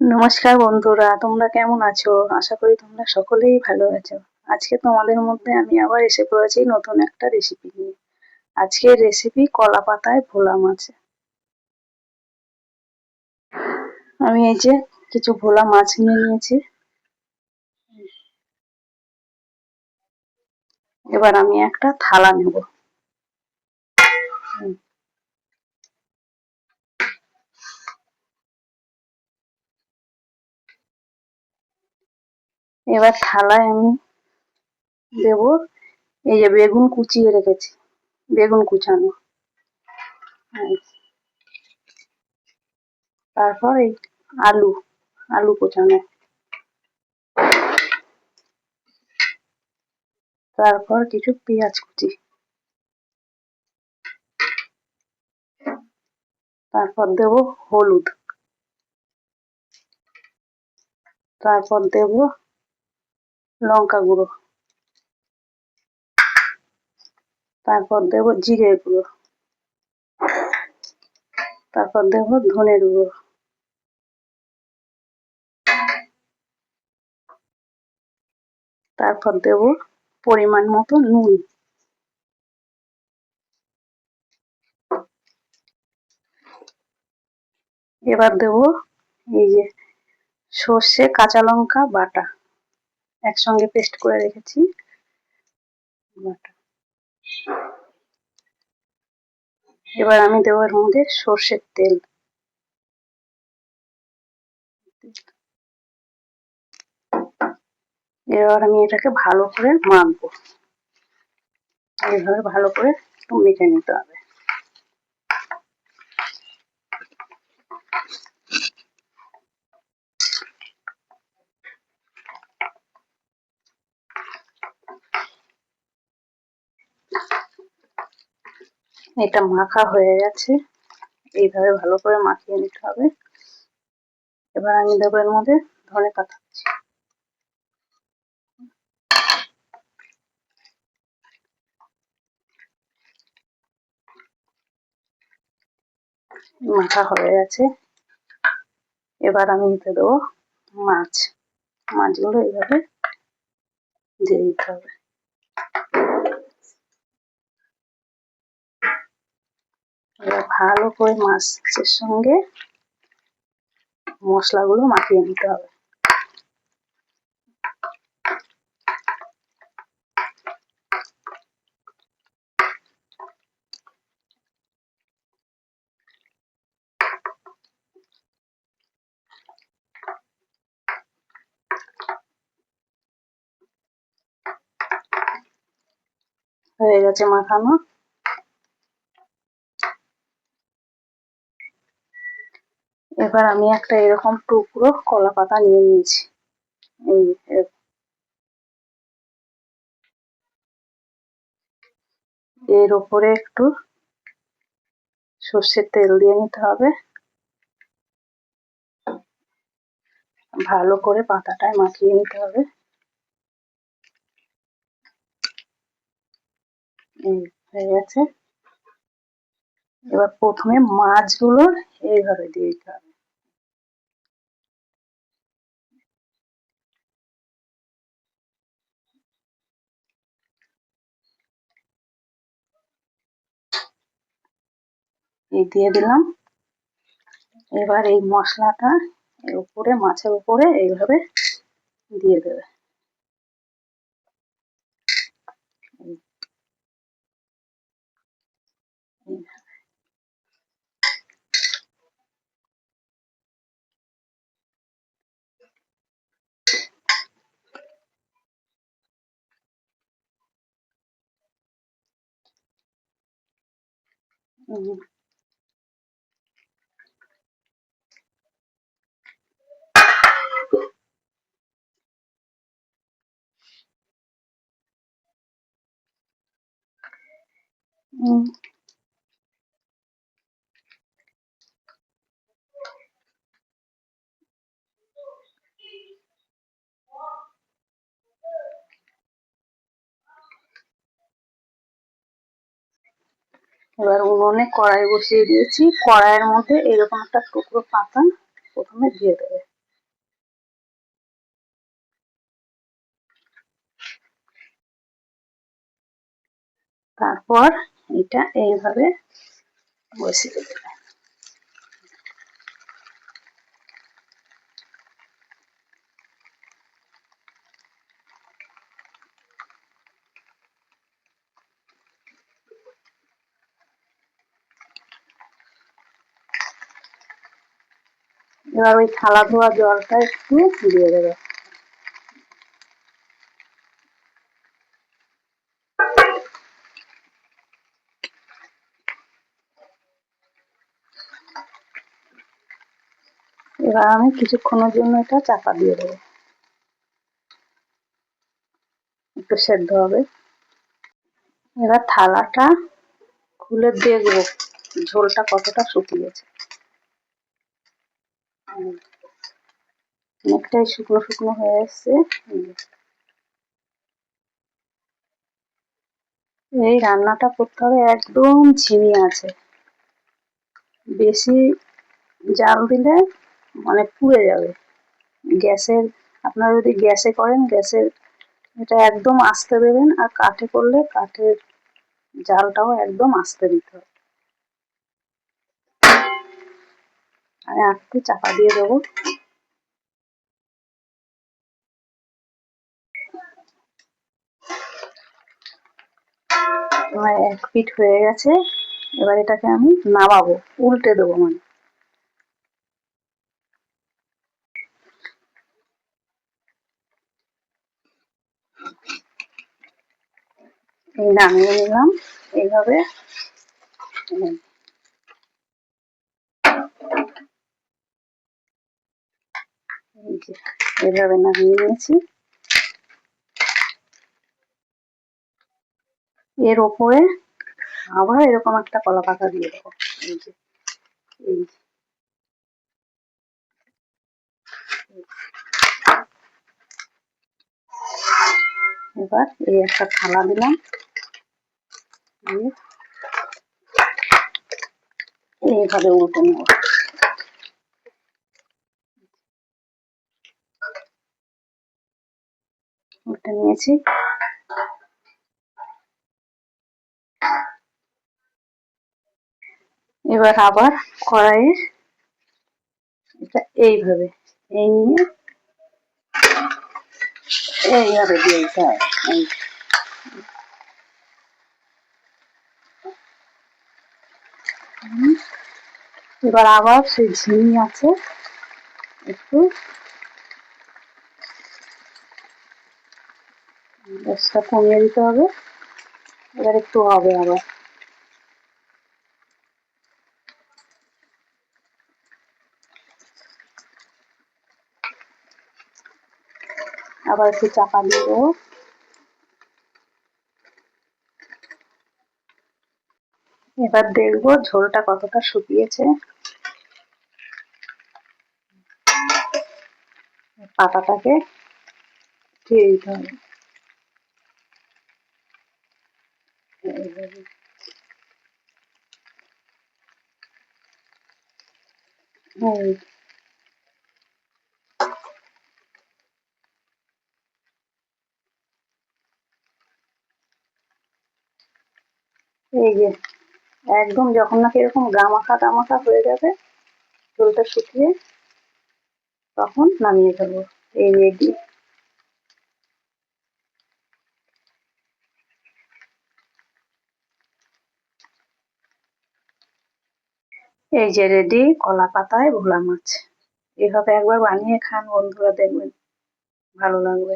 নমস্কার বন্ধুরা, তোমরা কেমন আছো? আশা করি তোমরা সকলেই ভালো আছো। আজকে তোমাদের মধ্যে আমি আবার এসে পড়েছি নতুন একটা রেসিপি নিয়ে। আজকের রেসিপি কলা পাতায় ভোলা মাছ। আমি এই যে কিছু ভোলা মাছ নিয়ে নিয়েছি। এবার আমি একটা থালা নেব। এবার থালায় আমি দেব এই যে বেগুন কুচিয়ে রেখেছি, বেগুন কুচানো। তারপর এই আলু আলু কুচানো। তারপর কিছু পেঁয়াজ কুচি। তারপর দেব হলুদ। তারপর দেব লঙ্কা গুঁড়ো। তারপর দেব জিরে গুঁড়ো। তারপর দেব ধনে গুঁড়ো। তারপর দেব পরিমাণ মতো নুন। এবার দেব এই যে সর্ষে কাঁচা লঙ্কা বাটা, একসঙ্গে পেস্ট করে রেখেছি বাটা। এবার আমি দেবো এর মধ্যে সর্ষের তেল। এবার আমি এটাকে ভালো করে মাখবো। এইভাবে ভালো করে একটু মেখে নিতে হবে। এটা মাখা হয়ে গেছে, এইভাবে ভালো করে মাখিয়ে নিতে হবে। এবার আমি দেবো এর মধ্যে ধনে পাতা কুচি। মাখা হয়ে গেছে। এবার আমি দিতে দেবো মাছগুলো এইভাবে দিয়ে দিতে হবে। এবার ভালো করে মাছের সঙ্গে মশলাগুলো মাখিয়ে নিতে হবে। হয়ে গেছে মাখানো। এবার আমি একটা এরকম টুকরো কলা পাতা নিয়ে নিয়েছি। এর ওপরে একটু সর্ষের তেল দিয়ে নিতে হবে। ভালো করে পাতাটায় মাখিয়ে নিতে হবে। হয়ে গেছে। এবার প্রথমে মাছগুলো এইভাবে দিয়ে দিতে হবে। এই দিয়ে দিলাম। এবার এই মশলাটা এর উপরে, মাছের উপরে এইভাবে দিয়ে দেবে। এবার উনুনে কড়াই বসিয়ে দিয়েছি। কড়াইয়ের মধ্যে এরকম একটা টুকরো পাতা প্রথমে দিয়ে দেবে। তারপর এটা এইভাবে বসিয়ে দেবে। এবার ওই থালা ধোয়া জলটা একটু দিয়ে দেবে। এবার আমি কিছুক্ষণের জন্য এটা চাপা দিয়ে দেবো, একটু সেদ্ধ হবে। এবার থালাটা খুলে দেখবো ঝোলটা কতটা শুকিয়েছে। অনেকটাই শুকনো শুকনো হয়ে এসছে। এই রান্নাটা করতে হবে একদম ঝিমি আছে, বেশি জাল দিলে মানে পুড়ে যাবে। গ্যাসের, আপনারা যদি গ্যাসে করেন গ্যাসের এটা একদম আস্তে দেবেন, আর কাঠে করলে কাঠের জালটাও একদম আস্তে দিতে হবে। আমি একটু চাপা দিয়ে দেবো। আমার এক পিঠ হয়ে গেছে, এবার এটাকে আমি নামাবো, উল্টে দেবো মানে। এই নামিয়ে নিলাম এইভাবে। এই যে এইভাবে নামিয়ে নিয়েছি। এর ওপরে আবার এরকম একটা কলা পাতা দিয়ে দেবো। এই যে এই এবার এই একটা থালা দিলাম, এইভাবে উল্টে নেব। উল্টে নিয়েছি। এবার আবার কড়াইয়ে এটা এইভাবে এই নিয়ে এইভাবে দিয়ে দিতে হয়। এবার আবার সেই ঝিমি আছে একটু গ্যাসটা কমিয়ে দিতে হবে। এবার একটু হবে আবার, আবার একটু চাপা দিয়ে দেবো। এবার দেখবো ঝোলটা কতটা শুকিয়েছে। পাতাটাকে দিয়ে দিতে হবে। এই যে একদম যখন নাকি এরকম গামাখা গামাখা হয়ে যাবে ঝোলটা শুকিয়ে, তখন নামিয়ে ফেলবো। এই রেডি। এই যে রেডি কলা পাতায় ভোলা মাছ। এভাবে একবার বানিয়ে খান বন্ধুরা, দেখবেন ভালো লাগবে।